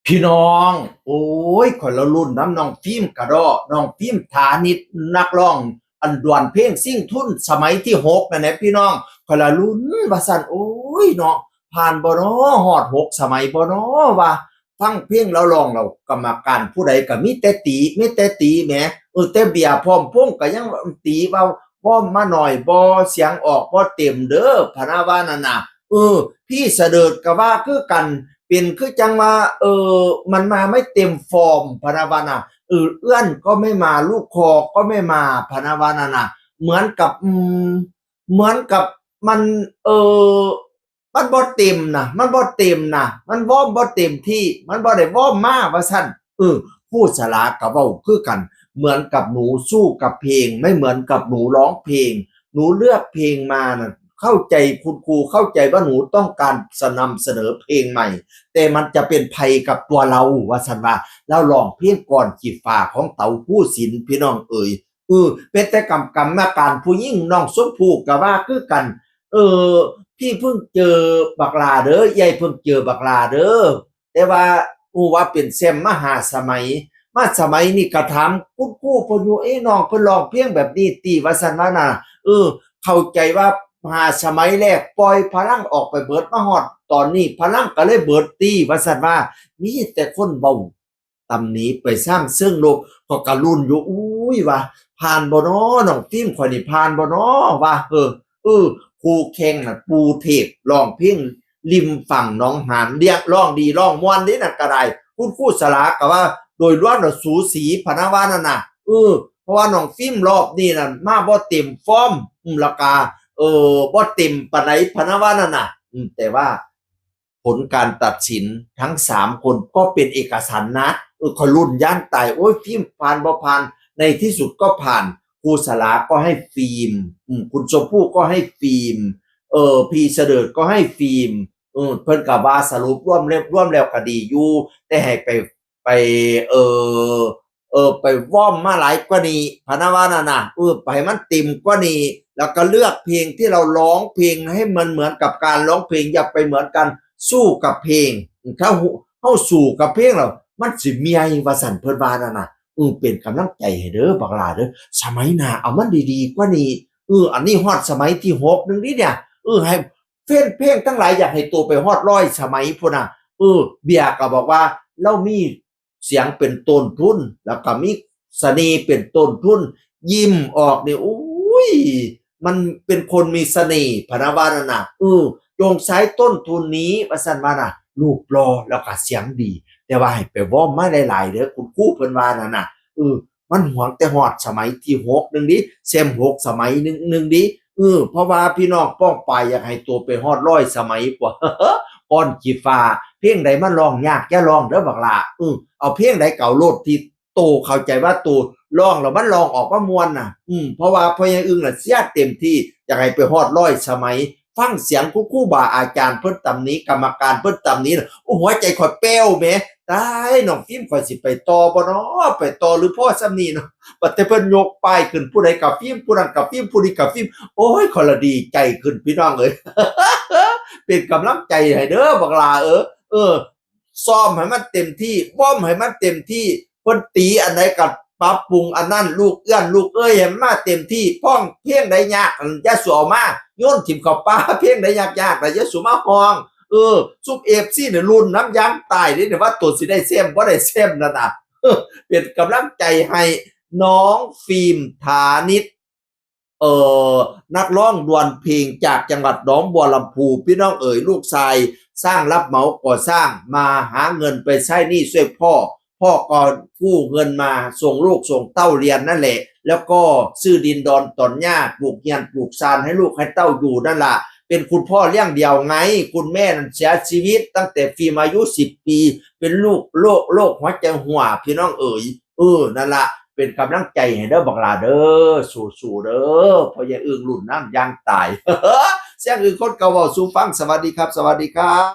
พี่น้องโอ้ยคนละรุ่นน้ำน้องฟิล์มกระดอน้องฟิล์มฐานิชนักร้องอันดวนเพลงซิ่งทุนสมัยที่หกนั่นแหละพี่น้องคนละรุ่นว่าสั่นโอ้ยเนาะผ่านบ่เนาะฮอดหกสมัยบ่เนาะว่าฟังเพลงแล้วร้องเรากรรมการผู้ใดก็มีแต่ตีแหมแต่เบียร์พร้อมพงก็ยังตีว่าบ่มาหน่อยบ่เสียงออกบ่เต็มเด้อพะนะว่านั่นน่ะพี่เสดิร์ดก็ว่าคือกันเป็นคือจังว่ามันมาไม่เต็มฟอร์มพะนะว่าน่ะเอื้อนก็ไม่มาลูกคอก็ไม่มาพะนะว่านั่นน่ะเหมือนกับเหมือนกับมันเอ่อมันบ่เต็มน่ะมันบ่เต็มน่ะมันวอร์มบ่เต็มที่มันบ่ได้วอร์มมาว่าซั่นผู้ฉลาดก็เว้าคือกันเหมือนกับหนูสู้กับเพลงไม่เหมือนกับหนูร้องเพลงหนูเลือกเพลงมาน่ะเข้าใจคุณครูเข้าใจว่าหนูต้องการนำเสนอเพลงใหม่แต่มันจะเป็นภัยกับตัวเราว่าซั่นว่าแล้วร้องเพลงก่อนขีดฟ้าของเต๋าผู้ศิลป์พี่น้องเอ๋ยเป็นแต่กรรมการผู้หญิงน้องชมพู่ก็ว่าคือกันเออพี่เพิ่งเจอบักหลาเด้อยายเพิ่งเจอบักหลาเด้อแต่ว่าฮู้ว่าเป็นแซมมหาสมัยมาสมัยนี้ก็ถามคุณครูเพิ่นอยู่น้องเพิ่นร้องเพลงแบบนี้ติว่าซั่นว่าน่ะเข้าใจว่าสมัยแรกปล่อยพลังออกไปเบิดมาฮอดตอนนี้พลังก็เลยเบิดติว่าซั่นว่ามีแต่คนเว้าตำหนิไปสร้างซึ่งโลกก็ลุ้นอยู่อุ้ยว่าผ่านบ่น้อน้องฟิล์มข่อยนี่ผ่านบ่น้อว่าครูแข่งน่ะปูเทพร้องเพลงริมฝั่งหนองหานเรียกร้องดีร้องม่วนเด้นั่นก็ได้คุณครูสลาก็ว่าโดยรวมแล้วสูสีพะนะว่านั่นน่ะเพราะว่าน้องฟิล์มรอบนี้น่ะมาบ่เต็มฟอร์มแล้วก็บ่เต็มปานใดพะนะว่านั่นน่ะแต่ว่าผลการตัดสินทั้ง3คนก็เป็นเอกฉันท์นะเขาลุ้นย่านตายโอ๊ยฟิล์มผ่านบ่ผ่านในที่สุดก็ผ่านครูสลาก็ให้ฟิล์มคุณชมพู่ก็ให้ฟิล์มพี่เสดิร์ดก็ให้ฟิล์มเพิ่นก็ว่าสรุปร่วมแล้วก็ดีอยู่แต่ให้ไปเอ่อไปว่อมมาหลายกว่านี้พะนะว่านั่นน่ะไปให้มันเต็มกว่านี้แล้วก็เลือกเพลงที่เราร้องเพลงให้มันเหมือนกับการร้องเพลงอย่าไปเหมือนกันสู้กับเพลงถ้าเฮาสู้กับเพลงแล้วมันสิเมียว่าซั่นเพิ่นว่านั่นน่ะเป็นกำลังใจให้เด้อบักหลาเด้อสมัยหน้าเอามันดีๆกว่านี้อันนี้ฮอดสมัยที่6นึงนี้เนี่ยให้เพลงทั้งหลายอยากให้ตัวไปฮอด100สมัยพุ่นน่ะเบียร์ก็บอกว่าเรามีเสียงเป็นต้นทุนแล้วก็มีเสน่ห์เป็นต้นทุนยิ้มออกนี่อุ้ยมันเป็นคนมีเสน่ห์พะนะว่านั่นน่ะจงใช้ต้นทุนนี้ว่าซั่นว่าน่ะรูปหล่อแล้วก็เสียงดีแต่ว่าให้ไปวอร์มมาหลายๆเด้อคุณครูเพิ่นว่านั่นน่ะมันหวงแต่ฮอดสมัยที่6นึงดิแซม6สมัยนึงดิเพราะว่าพี่น้องป้องปายอยากให้ตัวไปฮอด100สมัยกว่าก่อนขี้ฟ้าเพลงใดมันร้องยากอย่าร้องเด้อบักหล่าเอาเพลงใดเก่าโลดที่โตเข้าใจว่าโตร้องแล้วมันร้องออกมาม่วนน่ะเพราะว่าพ่อใหญ่อึ้งน่ะเสียเต็มที่อยากให้ไปฮอด100สมัยฟังเสียงครูบาอาจารย์เพิ่นตำหนิกรรมการเพิ่นตำหนิน่ะโอ้หัวใจข่อยแป้วแหมตายน้องฟิล์มข่อยสิไปต่อบ่น้อไปต่อหรือพอส่ำนี้เนาะบัดแต่เพิ่นยกป้ายขึ้นผู้ใดก็ฟิล์มผู้นั้นก็ฟิล์มผู้นี้ก็ฟิล์มโอ้ยข้อยละดีใจขึ้นพี่น้องเอ้ยเป็นกำลังใจให้เด้อบักหล่าซ้อมให้มันเต็มที่ว่อมให้มันเต็มที่เพิ่นตีอันใดก็ปรับปรุงอันนั้นลูกเอื้อนลูกเอ้ยให้มันมาเต็มที่พ้องเพลงใดยากอย่าสู่เอามาโยนถิ่มเข้าป่าเพลงใดยากๆน่ะอย่าสู่มาฮ้องซุม FC เนี่ยลุ้นน้ำยางตายเด้เนี่ยว่าตัวสิได้แซมบ่ได้แซมนั่นน่ะเป็นกำลังใจให้น้องฟิล์มฐานิชเอ่อนักร้องดวลเพลงจากจังหวัดหนองบัวลำพูพี่น้องเอ๋ยลูกชายสร้างรับเหมาก่อสร้างมาหาเงินไปใช้หนี้ช่วยพ่อก็กู้เงินมาส่งลูกส่งเต้าเรียนนั่นแหละแล้วก็ซื้อดินดอนตอนหญ้าปลูกเฮียนปลูกซานให้ลูกให้เต้าอยู่นั่นล่ะเป็นคุณพ่อเลี้ยงเดี่ยวไงคุณแม่นั้นเสียชีวิตตั้งแต่ฟิล์มอายุ10 ปีเป็นลูกโรคหัวใจรั่วพี่น้องเอ๋ยนั่นล่ะเป็นกำลังใจให้เด้อบักหลาเด้อสู้ๆเด้อเพราะอย่าอึ้งรุ่นน้ำยางตายเสียงอื่นคนเก่าเว้าสู่ฟังสวัสดีครับสวัสดีครับ